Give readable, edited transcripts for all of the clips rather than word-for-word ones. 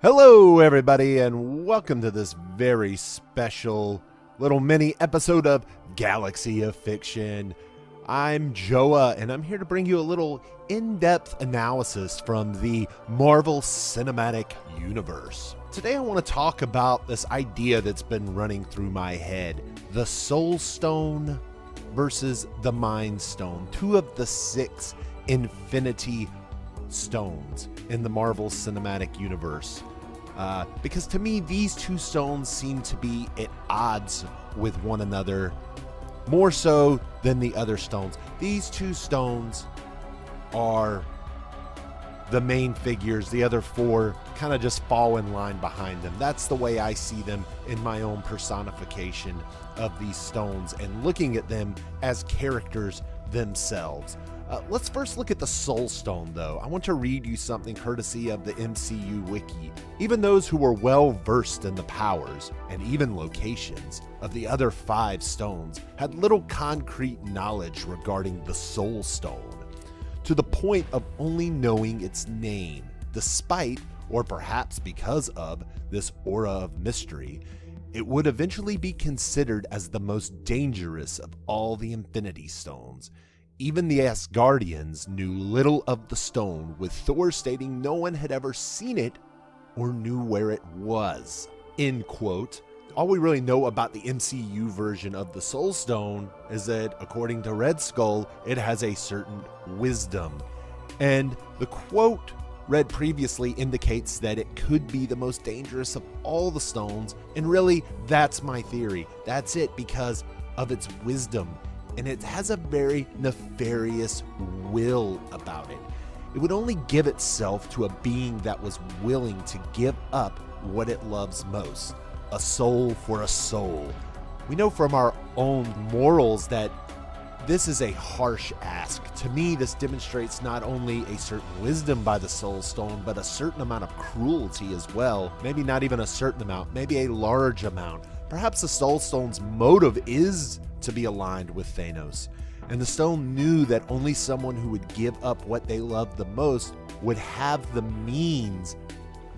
Hello, everybody, and welcome to this very special little mini episode of Galaxy of Fiction. I'm Joa, and I'm here to bring you a little in-depth analysis from the Marvel Cinematic Universe. Today, I want to talk about this idea that's been running through my head: the Soul Stone versus the Mind Stone, two of the 6 Infinity Stones in the Marvel Cinematic Universe. Because to me, these two stones seem to be at odds with one another, more so than the other stones. These two stones are the main figures. The other 4 kind of just fall in line behind them. That's the way I see them in my own personification of these stones and looking at them as characters themselves. Let's first look at the Soul Stone, though. I want to read you something courtesy of the MCU Wiki. Even those who were well versed in the powers and even locations of the other 5 stones had little concrete knowledge regarding the Soul Stone, to the point of only knowing its name, despite, or perhaps because of, this aura of mystery. It would eventually be considered as the most dangerous of all the Infinity Stones. Even the Asgardians knew little of the stone, with Thor stating no one had ever seen it or knew where it was. End quote. All we really know about the MCU version of the Soul Stone is that, according to Red Skull, it has a certain wisdom. And the quote read previously indicates that it could be the most dangerous of all the stones, and really, that's my theory. That's it, because of its wisdom. And it has a very nefarious will about it. It would only give itself to a being that was willing to give up what it loves most, a soul for a soul. We know from our own morals that this is a harsh ask. To me, this demonstrates not only a certain wisdom by the Soul Stone, but a certain amount of cruelty as well. Maybe not even a certain amount, maybe a large amount. Perhaps the Soul Stone's motive is to be aligned with Thanos, and the stone knew that only someone who would give up what they loved the most would have the means,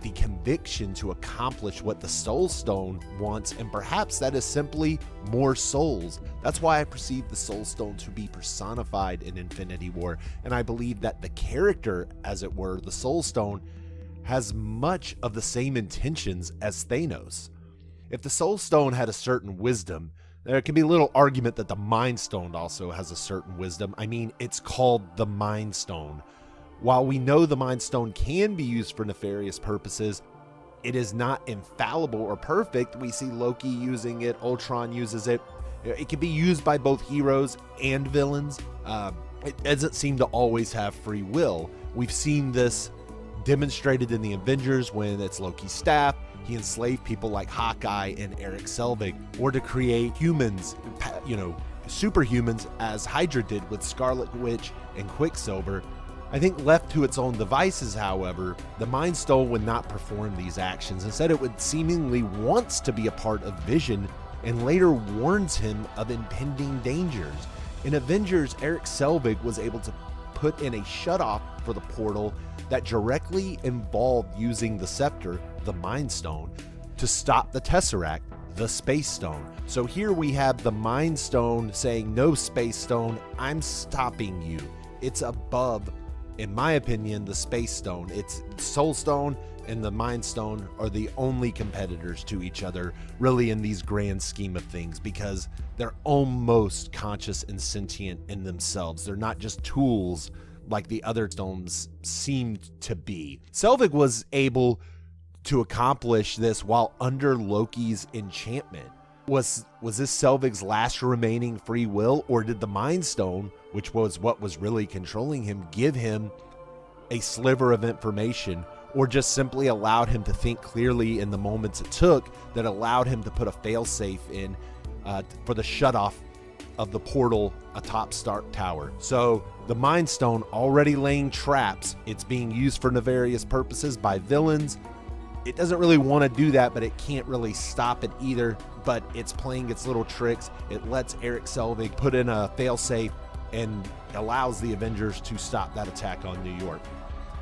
the conviction to accomplish what the Soul Stone wants, and perhaps that is simply more souls. That's why I perceive the Soul Stone to be personified in Infinity War, and I believe that the character, as it were, the Soul Stone, has much of the same intentions as Thanos. If the Soul Stone had a certain wisdom, there can be little argument that the Mind Stone also has a certain wisdom. I mean, it's called the Mind Stone. While we know the Mind Stone can be used for nefarious purposes, it is not infallible or perfect. We see Loki using it, Ultron uses it. It can be used by both heroes and villains. It doesn't seem to always have free will. We've seen this demonstrated in the Avengers when it's Loki's staff. He enslaved people like Hawkeye and Eric Selvig, or to create humans, superhumans, as Hydra did with Scarlet Witch and Quicksilver. I think left to its own devices, however, the Mind Stone would not perform these actions. Instead, it would seemingly wants to be a part of Vision and later warns him of impending dangers. In Avengers, Eric Selvig was able to put in a shutoff for the portal that directly involved using the scepter, the Mind Stone, to stop the Tesseract, the Space Stone. So here we have the Mind Stone saying, no, Space Stone, I'm stopping you. It's above, in my opinion, the Space Stone. It's Soul Stone and the Mind Stone are the only competitors to each other, really, in these grand scheme of things, because they're almost conscious and sentient in themselves. They're not just tools like the other stones seemed to be. Selvig was able to accomplish this while under Loki's enchantment. Was this Selvig's last remaining free will, or did the Mind Stone, which was what was really controlling him, give him a sliver of information, or just simply allowed him to think clearly in the moments it took that allowed him to put a failsafe in for the shutoff of the portal atop Stark Tower? So the Mind Stone already laying traps. It's being used for nefarious purposes by villains. It doesn't really want to do that, but it can't really stop it either. But it's playing its little tricks. It lets Eric Selvig put in a failsafe and allows the Avengers to stop that attack on New York.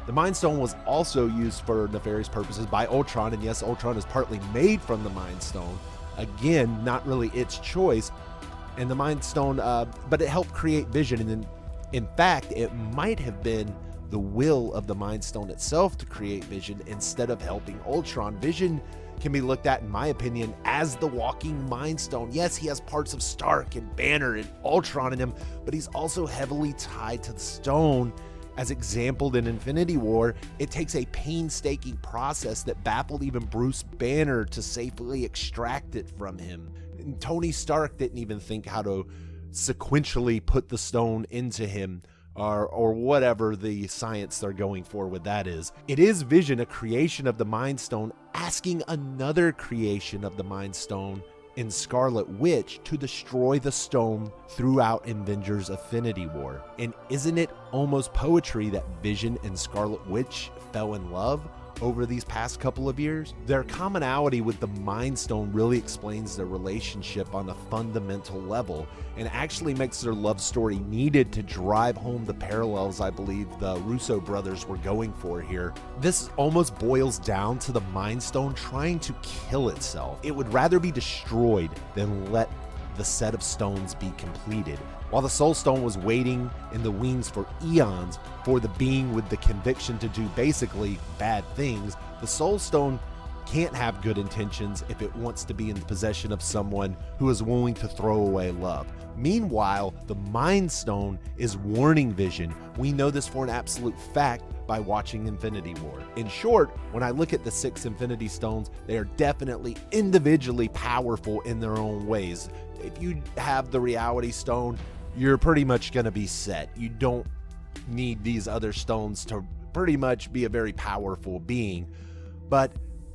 The Mind Stone was also used for nefarious purposes by Ultron, and yes, Ultron is partly made from the Mind Stone. Again, not really its choice. And the Mind Stone, but it helped create Vision, and in fact, it might have been the will of the Mind Stone itself to create Vision instead of helping Ultron. Vision can be looked at, in my opinion, as the walking Mind Stone. Yes, he has parts of Stark and Banner and Ultron in him, but he's also heavily tied to the stone. As exampled in Infinity War, it takes a painstaking process that baffled even Bruce Banner to safely extract it from him. And Tony Stark didn't even think how to sequentially put the stone into him, or whatever the science they're going for with that is. It is Vision, a creation of the Mind Stone, asking another creation of the Mind Stone in Scarlet Witch to destroy the stone throughout Avengers Infinity War. And isn't it almost poetry that Vision and Scarlet Witch fell in love over these past couple of years? Their commonality with the Mind Stone really explains their relationship on a fundamental level, and actually makes their love story needed to drive home the parallels I believe the Russo brothers were going for here. This almost boils down to the Mind Stone trying to kill itself. It would rather be destroyed than let the set of stones be completed. While the Soul Stone was waiting in the wings for eons for the being with the conviction to do basically bad things, the Soul Stone can't have good intentions if it wants to be in the possession of someone who is willing to throw away love. Meanwhile, the Mind Stone is warning Vision. We know this for an absolute fact by watching Infinity War. In short, when I look at the 6 Infinity Stones, they are definitely individually powerful in their own ways. If you have the Reality Stone, you're pretty much going to be set. You don't need these other stones to pretty much be a very powerful being. But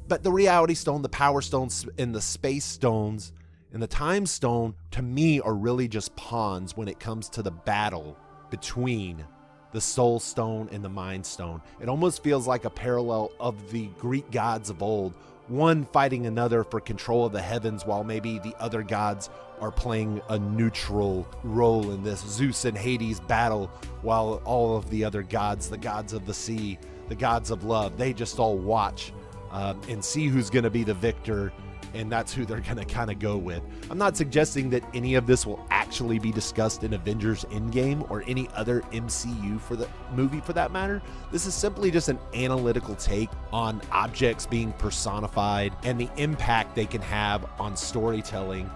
the Reality Stone, the Power Stones, and the Space Stones, and the Time Stone, to me, are really just pawns when it comes to the battle between the Soul Stone and the Mind Stone. It almost feels like a parallel of the Greek gods of old, one fighting another for control of the heavens, while maybe the other gods are playing a neutral role in this Zeus and Hades battle, while all of the other gods, the gods of the sea, the gods of love, they just all watch and see who's going to be the victor, and that's who they're going to kind of go with. I'm not suggesting that any of this will actually be discussed in Avengers Endgame or any other MCU for the movie for that matter. This is simply just an analytical take on objects being personified and the impact they can have on storytelling,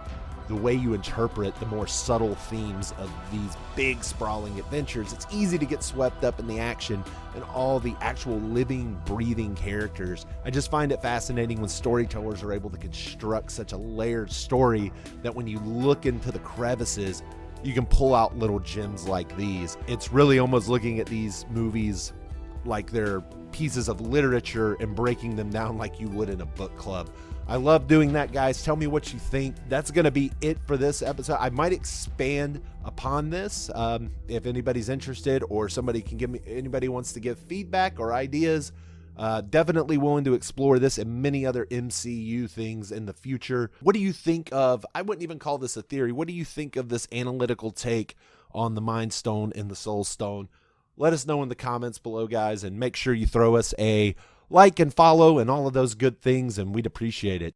the way you interpret the more subtle themes of these big sprawling adventures. It's easy to get swept up in the action and all the actual living, breathing characters. I just find it fascinating when storytellers are able to construct such a layered story that when you look into the crevices, you can pull out little gems like these. It's really almost looking at these movies like they're pieces of literature and breaking them down like you would in a book club. I love doing that, guys. Tell me what you think. That's going to be it for this episode. I might expand upon this if anybody's interested, or anybody wants to give feedback or ideas. Definitely willing to explore this and many other MCU things in the future. What do you think of, I wouldn't even call this a theory, what do you think of this analytical take on the Mind Stone and the Soul Stone? Let us know in the comments below, guys, and make sure you throw us a like and follow and all of those good things, and we'd appreciate it.